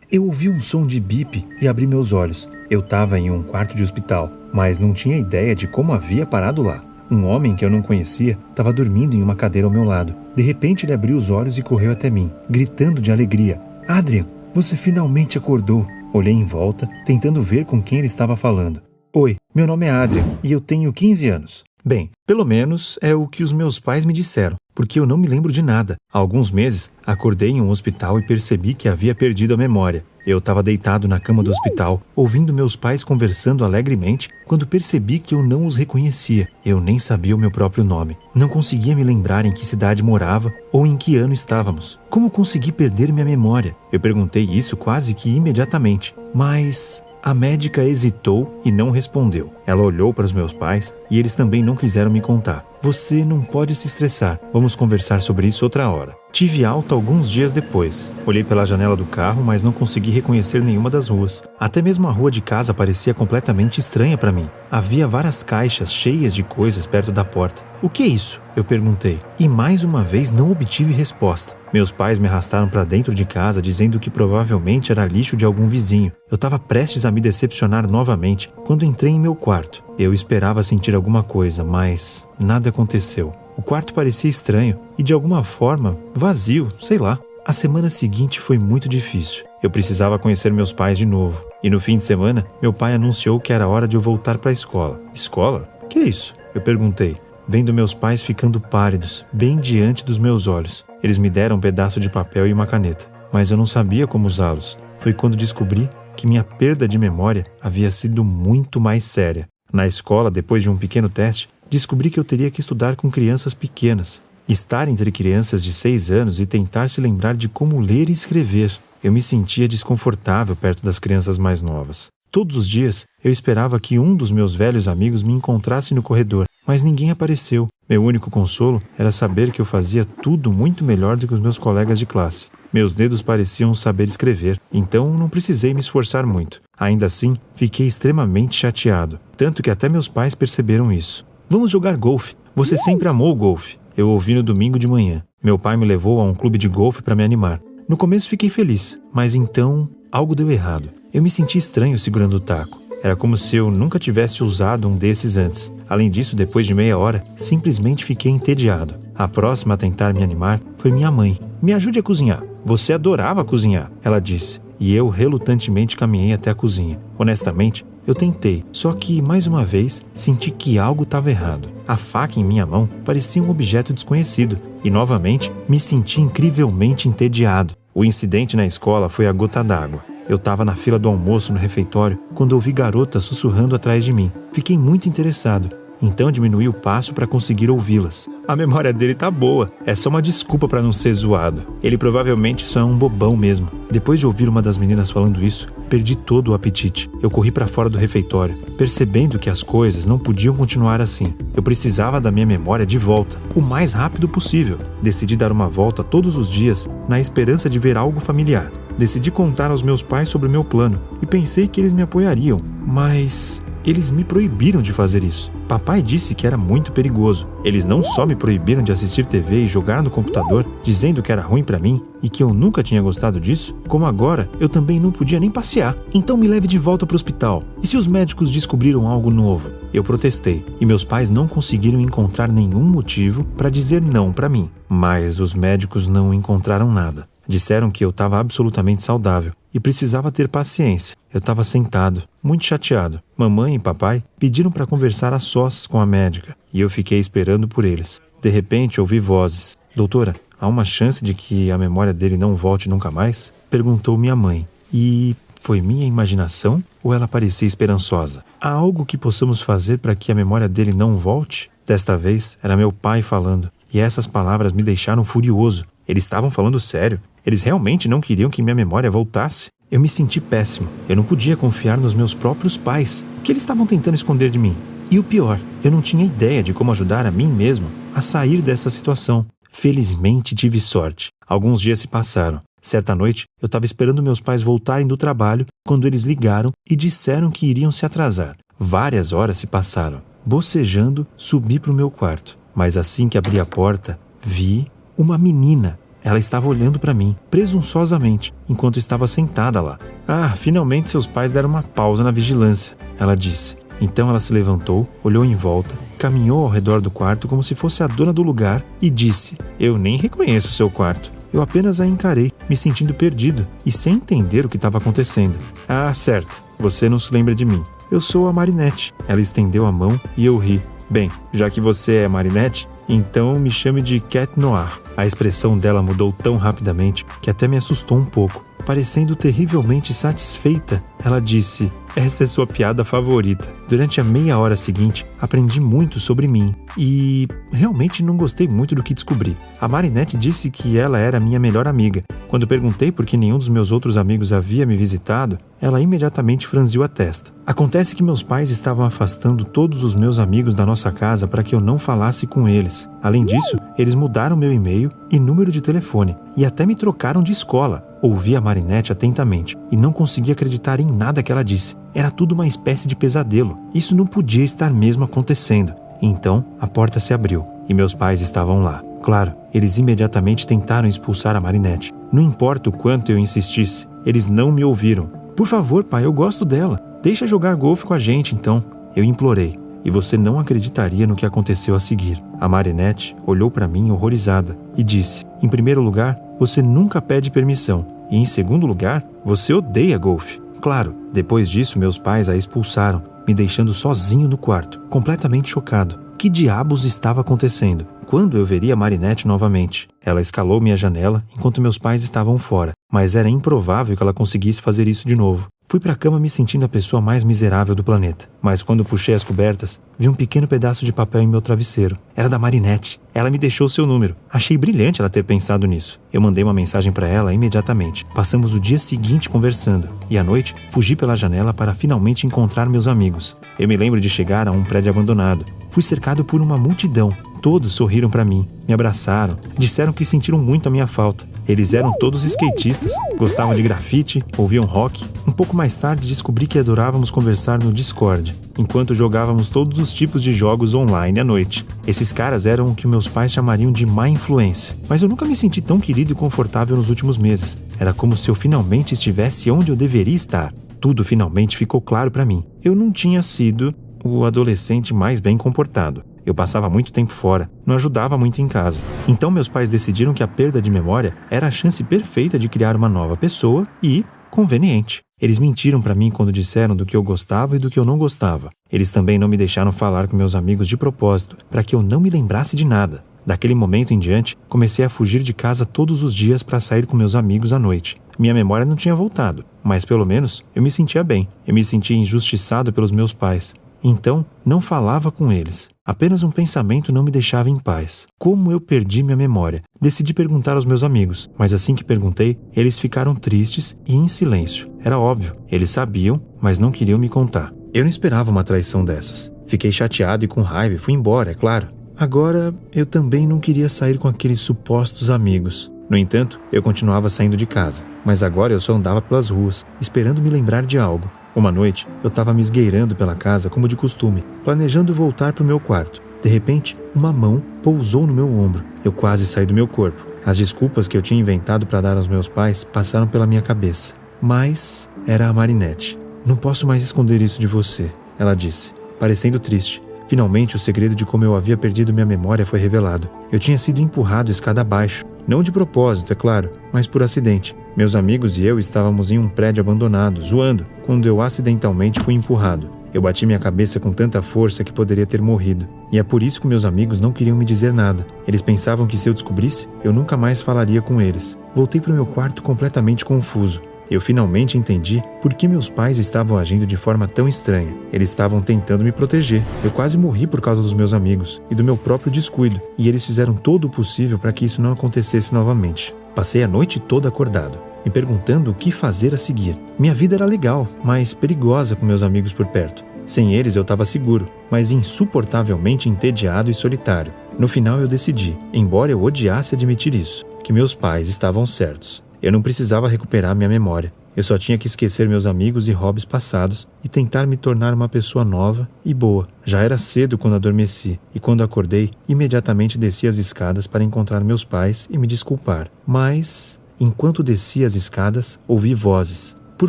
Eu ouvi um som de bip e abri meus olhos. Eu estava em um quarto de hospital, mas não tinha ideia de como havia parado lá. Um homem que eu não conhecia estava dormindo em uma cadeira ao meu lado. De repente ele abriu os olhos e correu até mim, gritando de alegria. Adrian, você finalmente acordou. Olhei em volta, tentando ver com quem ele estava falando. Oi, meu nome é Adrian e eu tenho 15 anos. Bem, pelo menos é o que os meus pais me disseram, porque eu não me lembro de nada. Há alguns meses, acordei em um hospital e percebi que havia perdido a memória. Eu estava deitado na cama do hospital, ouvindo meus pais conversando alegremente, quando percebi que eu não os reconhecia. Eu nem sabia o meu próprio nome. Não conseguia me lembrar em que cidade morava ou em que ano estávamos. Como consegui perder minha memória? Eu perguntei isso quase que imediatamente, mas a médica hesitou e não respondeu. Ela olhou para os meus pais e eles também não quiseram me contar. Você não pode se estressar. Vamos conversar sobre isso outra hora. Tive alta alguns dias depois. Olhei pela janela do carro, mas não consegui reconhecer nenhuma das ruas. Até mesmo a rua de casa parecia completamente estranha para mim. Havia várias caixas cheias de coisas perto da porta. O que é isso? Eu perguntei. E mais uma vez não obtive resposta. Meus pais me arrastaram para dentro de casa dizendo que provavelmente era lixo de algum vizinho. Eu estava prestes a me decepcionar novamente quando entrei em meu quarto. Eu esperava sentir alguma coisa, mas nada aconteceu. O quarto parecia estranho e de alguma forma vazio, sei lá. A semana seguinte foi muito difícil. Eu precisava conhecer meus pais de novo. E no fim de semana, meu pai anunciou que era hora de eu voltar para a escola. Escola? O que é isso? Eu perguntei, vendo meus pais ficando pálidos, bem diante dos meus olhos. Eles me deram um pedaço de papel e uma caneta, mas eu não sabia como usá-los. Foi quando descobri que minha perda de memória havia sido muito mais séria. Na escola, depois de um pequeno teste, descobri que eu teria que estudar com crianças pequenas. Estar entre crianças de 6 anos e tentar se lembrar de como ler e escrever. Eu me sentia desconfortável perto das crianças mais novas. Todos os dias, eu esperava que um dos meus velhos amigos me encontrasse no corredor, mas ninguém apareceu. Meu único consolo era saber que eu fazia tudo muito melhor do que os meus colegas de classe. Meus dedos pareciam saber escrever, então não precisei me esforçar muito. Ainda assim, fiquei extremamente chateado, tanto que até meus pais perceberam isso. Vamos jogar golfe. Você sempre amou o golfe. Eu ouvi no domingo de manhã. Meu pai me levou a um clube de golfe para me animar. No começo fiquei feliz, mas então algo deu errado. Eu me senti estranho segurando o taco. Era como se eu nunca tivesse usado um desses antes. Além disso, depois de meia hora, simplesmente fiquei entediado. A próxima a tentar me animar foi minha mãe. Me ajude a cozinhar. Você adorava cozinhar, ela disse. E eu relutantemente caminhei até a cozinha. Honestamente, eu tentei, só que, mais uma vez, senti que algo estava errado. A faca em minha mão parecia um objeto desconhecido e, novamente, me senti incrivelmente entediado. O incidente na escola foi a gota d'água. Eu estava na fila do almoço no refeitório quando ouvi garotas sussurrando atrás de mim. Fiquei muito interessado. Então diminuí o passo para conseguir ouvi-las. A memória dele tá boa, é só uma desculpa para não ser zoado. Ele provavelmente só é um bobão mesmo. Depois de ouvir uma das meninas falando isso, perdi todo o apetite. Eu corri para fora do refeitório, percebendo que as coisas não podiam continuar assim. Eu precisava da minha memória de volta, o mais rápido possível. Decidi dar uma volta todos os dias, na esperança de ver algo familiar. Decidi contar aos meus pais sobre o meu plano e pensei que eles me apoiariam, mas eles me proibiram de fazer isso. Papai disse que era muito perigoso. Eles não só me proibiram de assistir TV e jogar no computador, dizendo que era ruim pra mim e que eu nunca tinha gostado disso, como agora eu também não podia nem passear. Então me leve de volta pro hospital. E se os médicos descobriram algo novo? Eu protestei e meus pais não conseguiram encontrar nenhum motivo para dizer não pra mim. Mas os médicos não encontraram nada. Disseram que eu estava absolutamente saudável e precisava ter paciência. Eu estava sentado, muito chateado. Mamãe e papai pediram para conversar a sós com a médica e eu fiquei esperando por eles. De repente ouvi vozes. Doutora, há uma chance de que a memória dele não volte nunca mais? Perguntou minha mãe. E foi minha imaginação ou ela parecia esperançosa? Há algo que possamos fazer para que a memória dele não volte? Desta vez era meu pai falando e essas palavras me deixaram furioso. Eles estavam falando sério. Eles realmente não queriam que minha memória voltasse. Eu me senti péssimo. Eu não podia confiar nos meus próprios pais. O que eles estavam tentando esconder de mim? E o pior, eu não tinha ideia de como ajudar a mim mesmo a sair dessa situação. Felizmente tive sorte. Alguns dias se passaram. Certa noite, eu estava esperando meus pais voltarem do trabalho quando eles ligaram e disseram que iriam se atrasar. Várias horas se passaram. Bocejando, subi para o meu quarto. Mas assim que abri a porta, vi uma menina. Ela estava olhando para mim, presunçosamente, enquanto estava sentada lá. Ah, finalmente seus pais deram uma pausa na vigilância, ela disse. Então ela se levantou, olhou em volta, caminhou ao redor do quarto como se fosse a dona do lugar e disse: eu nem reconheço seu quarto. Eu apenas a encarei, me sentindo perdido e sem entender o que estava acontecendo. Ah, certo, você não se lembra de mim. Eu sou a Marinette. Ela estendeu a mão e eu ri. Bem, já que você é Marinette, então me chame de Cat Noir. A expressão dela mudou tão rapidamente que até me assustou um pouco. Parecendo terrivelmente satisfeita, ela disse: essa é sua piada favorita. Durante a meia hora seguinte, aprendi muito sobre mim e realmente não gostei muito do que descobri. A Marinette disse que ela era minha melhor amiga. Quando perguntei por que nenhum dos meus outros amigos havia me visitado, ela imediatamente franziu a testa. Acontece que meus pais estavam afastando todos os meus amigos da nossa casa para que eu não falasse com eles. Além disso, eles mudaram meu e-mail e número de telefone e até me trocaram de escola. Ouvi a Marinette atentamente e não consegui acreditar em nada que ela disse. Era tudo uma espécie de pesadelo. Isso não podia estar mesmo acontecendo. Então, a porta se abriu e meus pais estavam lá. Claro, eles imediatamente tentaram expulsar a Marinette. Não importa o quanto eu insistisse, eles não me ouviram. Por favor, pai, eu gosto dela. Deixa jogar golfe com a gente, então. Eu implorei. E você não acreditaria no que aconteceu a seguir. A Marinette olhou para mim horrorizada e disse: em primeiro lugar, você nunca pede permissão. E em segundo lugar, você odeia golfe. Claro, depois disso meus pais a expulsaram, me deixando sozinho no quarto, completamente chocado. Que diabos estava acontecendo? Quando eu veria a Marinette novamente? Ela escalou minha janela enquanto meus pais estavam fora, mas era improvável que ela conseguisse fazer isso de novo. Fui para a cama me sentindo a pessoa mais miserável do planeta. Mas quando puxei as cobertas, vi um pequeno pedaço de papel em meu travesseiro. Era da Marinette. Ela me deixou seu número. Achei brilhante ela ter pensado nisso. Eu mandei uma mensagem para ela imediatamente. Passamos o dia seguinte conversando. E à noite, fugi pela janela para finalmente encontrar meus amigos. Eu me lembro de chegar a um prédio abandonado. Fui cercado por uma multidão. Todos sorriram para mim, me abraçaram, disseram que sentiram muito a minha falta. Eles eram todos skatistas, gostavam de grafite, ouviam rock. Um pouco mais tarde descobri que adorávamos conversar no Discord, enquanto jogávamos todos os tipos de jogos online à noite. Esses caras eram o que meus pais chamariam de má influência, mas eu nunca me senti tão querido e confortável nos últimos meses. Era como se eu finalmente estivesse onde eu deveria estar. Tudo finalmente ficou claro para mim. Eu não tinha sido o adolescente mais bem comportado. Eu passava muito tempo fora, não ajudava muito em casa. Então meus pais decidiram que a perda de memória era a chance perfeita de criar uma nova pessoa e conveniente. Eles mentiram para mim quando disseram do que eu gostava e do que eu não gostava. Eles também não me deixaram falar com meus amigos de propósito, para que eu não me lembrasse de nada. Daquele momento em diante, comecei a fugir de casa todos os dias para sair com meus amigos à noite. Minha memória não tinha voltado, mas pelo menos eu me sentia bem. Eu me sentia injustiçado pelos meus pais. Então, não falava com eles. Apenas um pensamento não me deixava em paz. Como eu perdi minha memória? Decidi perguntar aos meus amigos, mas assim que perguntei, eles ficaram tristes e em silêncio. Era óbvio, eles sabiam, mas não queriam me contar. Eu não esperava uma traição dessas. Fiquei chateado e com raiva e fui embora, é claro. Agora, eu também não queria sair com aqueles supostos amigos. No entanto, eu continuava saindo de casa, mas agora eu só andava pelas ruas, esperando me lembrar de algo. Uma noite, eu estava me esgueirando pela casa como de costume, planejando voltar para o meu quarto. De repente, uma mão pousou no meu ombro. Eu quase saí do meu corpo. As desculpas que eu tinha inventado para dar aos meus pais passaram pela minha cabeça. Mas era a Marinette. Não posso mais esconder isso de você, ela disse, parecendo triste. Finalmente, o segredo de como eu havia perdido minha memória foi revelado. Eu tinha sido empurrado escada abaixo. Não de propósito, é claro, mas por acidente. Meus amigos e eu estávamos em um prédio abandonado, zoando, quando eu acidentalmente fui empurrado. Eu bati minha cabeça com tanta força que poderia ter morrido. E é por isso que meus amigos não queriam me dizer nada. Eles pensavam que se eu descobrisse, eu nunca mais falaria com eles. Voltei para o meu quarto completamente confuso. Eu finalmente entendi por que meus pais estavam agindo de forma tão estranha. Eles estavam tentando me proteger. Eu quase morri por causa dos meus amigos e do meu próprio descuido, e eles fizeram todo o possível para que isso não acontecesse novamente. Passei a noite toda acordado, me perguntando o que fazer a seguir. Minha vida era legal, mas perigosa com meus amigos por perto. Sem eles eu estava seguro, mas insuportavelmente entediado e solitário. No final eu decidi, embora eu odiasse admitir isso, que meus pais estavam certos. Eu não precisava recuperar minha memória. Eu só tinha que esquecer meus amigos e hobbies passados e tentar me tornar uma pessoa nova e boa. Já era cedo quando adormeci, e quando acordei, imediatamente desci as escadas para encontrar meus pais e me desculpar. Mas, enquanto descia as escadas, ouvi vozes. Por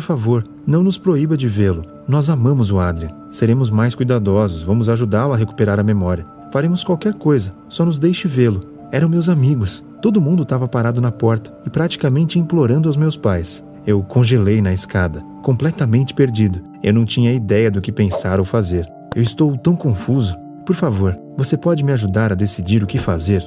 favor, não nos proíba de vê-lo. Nós amamos o Adrian. Seremos mais cuidadosos, vamos ajudá-lo a recuperar a memória. Faremos qualquer coisa, só nos deixe vê-lo. Eram meus amigos. Todo mundo estava parado na porta e praticamente implorando aos meus pais. Eu congelei na escada, completamente perdido. Eu não tinha ideia do que pensar ou fazer. Eu estou tão confuso. Por favor, você pode me ajudar a decidir o que fazer?